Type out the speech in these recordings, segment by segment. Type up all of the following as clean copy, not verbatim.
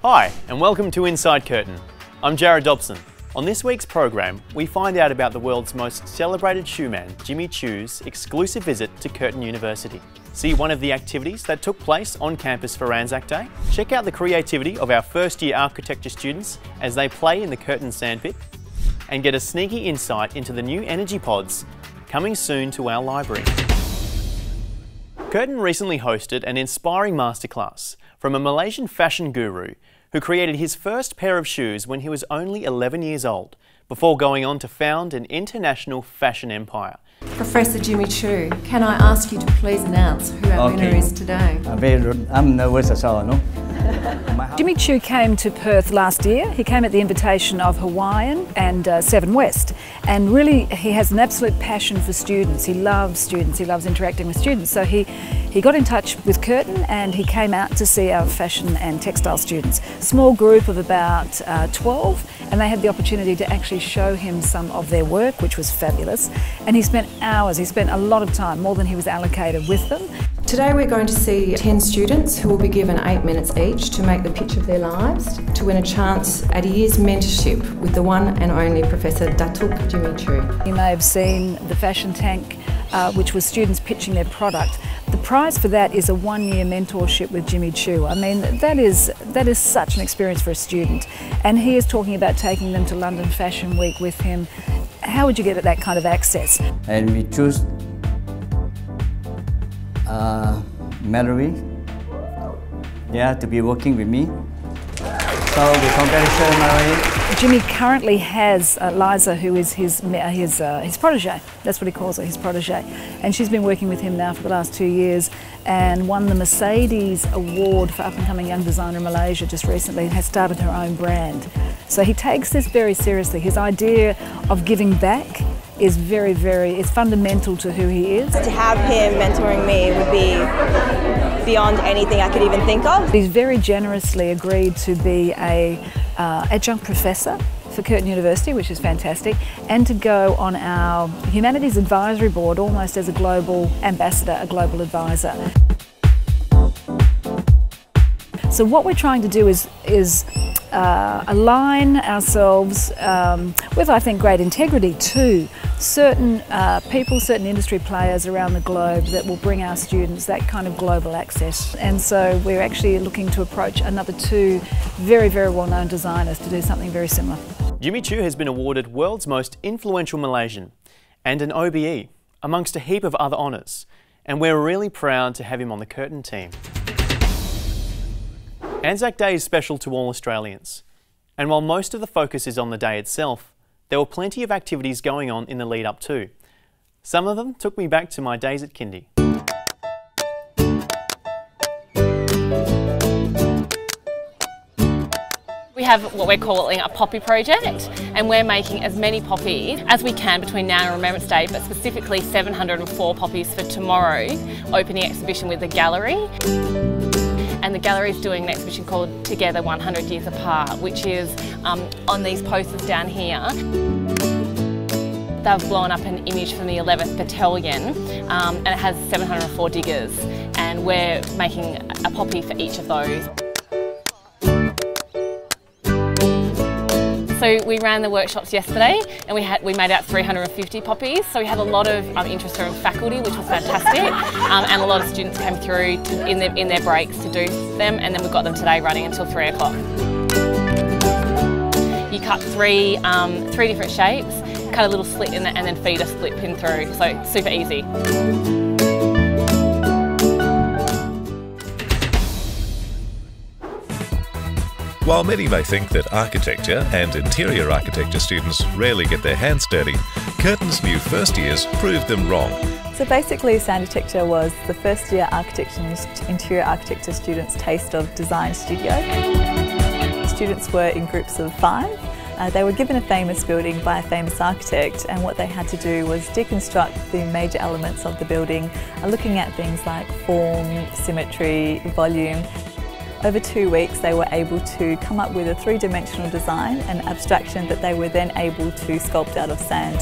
Hi, and welcome to Inside Curtin. I'm Jared Dobson. On this week's program, we find out about the world's most celebrated shoeman, Jimmy Choo's exclusive visit to Curtin University. See one of the activities that took place on campus for Anzac Day. Check out the creativity of our first-year architecture students as they play in the Curtin sandpit. And get a sneaky insight into the new energy pods coming soon to our library. Curtin recently hosted an inspiring masterclass from a Malaysian fashion guru who created his first pair of shoes when he was only 11 years old, before going on to found an international fashion empire. Professor Jimmy Choo, can I ask you to please announce who our winner is today? I'm nervous as well, no? Jimmy Choo came to Perth last year. He came at the invitation of Hawaiian and Seven West, and really he has an absolute passion for students. He loves interacting with students. So he got in touch with Curtin and he came out to see our fashion and textile students. Small group of about 12, and they had the opportunity to actually show him some of their work, which was fabulous. And he spent hours, he spent a lot of time, more than he was allocated, with them. Today we're going to see 10 students who will be given 8 minutes each to make the pitch of their lives to win a chance at a year's mentorship with the one and only Professor Datuk Jimmy Choo. You may have seen the fashion tank, which was students pitching their product. The prize for that is a 1-year mentorship with Jimmy Choo. I mean, that is such an experience for a student. And he is talking about taking them to London Fashion Week with him. How would you get that kind of access? And we choose Mallory, to be working with me. So we congratulate Mallory. Jimmy currently has Liza, who is his protege. That's what he calls her, his protege. And she's been working with him now for the last 2 years and won the Mercedes Award for up-and-coming young designer in Malaysia just recently and has started her own brand. So he takes this very seriously. His idea of giving back is it's fundamental to who he is. To have him mentoring me would be beyond anything I could even think of. He's very generously agreed to be a adjunct professor for Curtin University, which is fantastic, and to go on our Humanities Advisory Board almost as a global ambassador, a global advisor. So what we're trying to do is align ourselves with, I think, great integrity to certain people, certain industry players around the globe that will bring our students that kind of global access. And so we're actually looking to approach another 2 very, very well-known designers to do something very similar. Jimmy Choo has been awarded World's Most Influential Malaysian and an OBE, amongst a heap of other honours, and we're really proud to have him on the Curtin team. Anzac Day is special to all Australians, and while most of the focus is on the day itself, there were plenty of activities going on in the lead up too. Some of them took me back to my days at kindy. We have what we're calling a poppy project, and we're making as many poppies as we can between now and Remembrance Day, but specifically 704 poppies for tomorrow, opening exhibition with the gallery. And the gallery is doing an exhibition called Together 100 Years Apart, which is on these posters down here. They've blown up an image from the 11th Battalion and it has 704 diggers, and we're making a poppy for each of those. So we ran the workshops yesterday and we made out 350 poppies. So we had a lot of interest from faculty, which was fantastic, and a lot of students came through in their breaks to do them, and then we've got them today running until 3 o'clock. You cut three different shapes, cut a little slit in it, and then feed a split pin through. So super easy. While many may think that architecture and interior architecture students rarely get their hands dirty, Curtin's new first years proved them wrong. So basically, Sound Architecture was the first year architecture and interior architecture students' taste of design studio. Students were in groups of 5. They were given a famous building by a famous architect, and what they had to do was deconstruct the major elements of the building, looking at things like form, symmetry, volume. Over 2 weeks they were able to come up with a 3-dimensional design, an abstraction that they were then able to sculpt out of sand.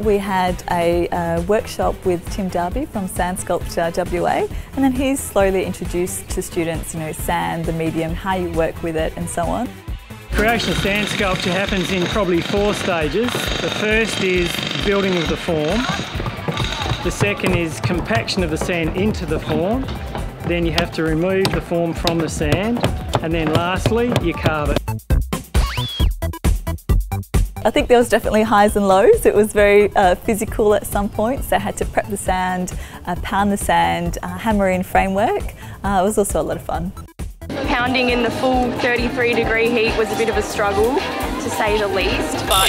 we had a workshop with Tim Darby from Sand Sculpture WA, and then he's slowly introduced to students, sand, the medium, how you work with it and so on. Creation of sand sculpture happens in probably 4 stages. The first is building of the form. The second is compaction of the sand into the form. Then you have to remove the form from the sand. And then lastly, you carve it. I think there was definitely highs and lows. It was very physical at some points. I had to prep the sand, pound the sand, hammer in framework. It was also a lot of fun. Pounding in the full 33-degree heat was a bit of a struggle, to say the least, but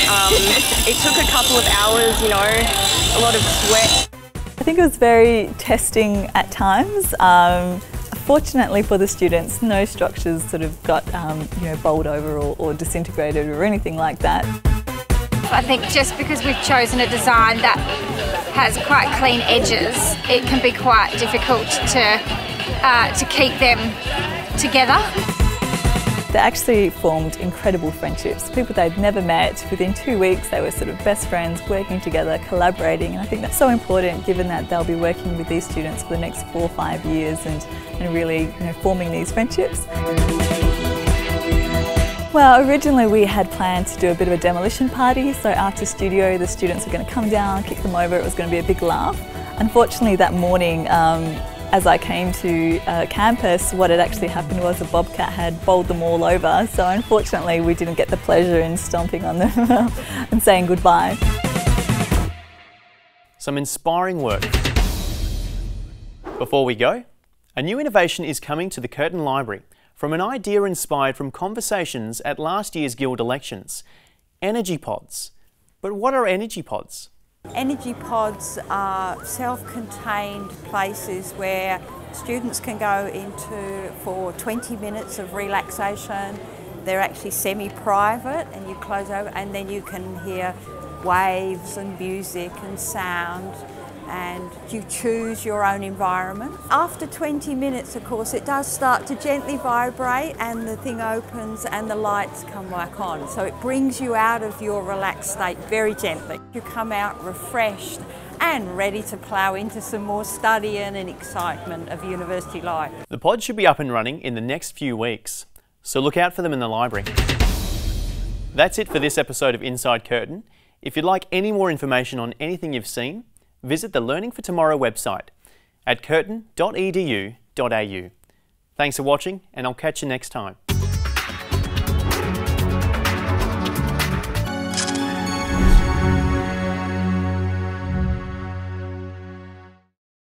it took a couple of hours, a lot of sweat. I think it was very testing at times. Fortunately for the students, no structures sort of got bowled over or disintegrated or anything like that. I think just because we've chosen a design that has quite clean edges, it can be quite difficult to keep them together. They actually formed incredible friendships. People they'd never met, within 2 weeks they were sort of best friends, working together, collaborating, and I think that's so important given that they'll be working with these students for the next 4 or 5 years and really forming these friendships. Well, originally we had planned to do a bit of a demolition party, so after studio the students were going to come down, kick them over, it was going to be a big laugh. Unfortunately that morning, as I came to campus, what had actually happened was a bobcat had bowled them all over, so unfortunately we didn't get the pleasure in stomping on them and saying goodbye. Some inspiring work. Before we go, a new innovation is coming to the Curtin Library from an idea inspired from conversations at last year's Guild elections. Energy pods. But what are energy pods? Energy pods are self-contained places where students can go into for 20 minutes of relaxation. They're actually semi-private and you close over and then you can hear waves and music and sound, and you choose your own environment. After 20 minutes, of course, it does start to gently vibrate and the thing opens and the lights come back on. So it brings you out of your relaxed state very gently. You come out refreshed and ready to plough into some more studying and excitement of university life. The pod should be up and running in the next few weeks, so look out for them in the library. That's it for this episode of Inside Curtin. If you'd like any more information on anything you've seen, visit the Learning for Tomorrow website at curtin.edu.au. Thanks for watching, and I'll catch you next time.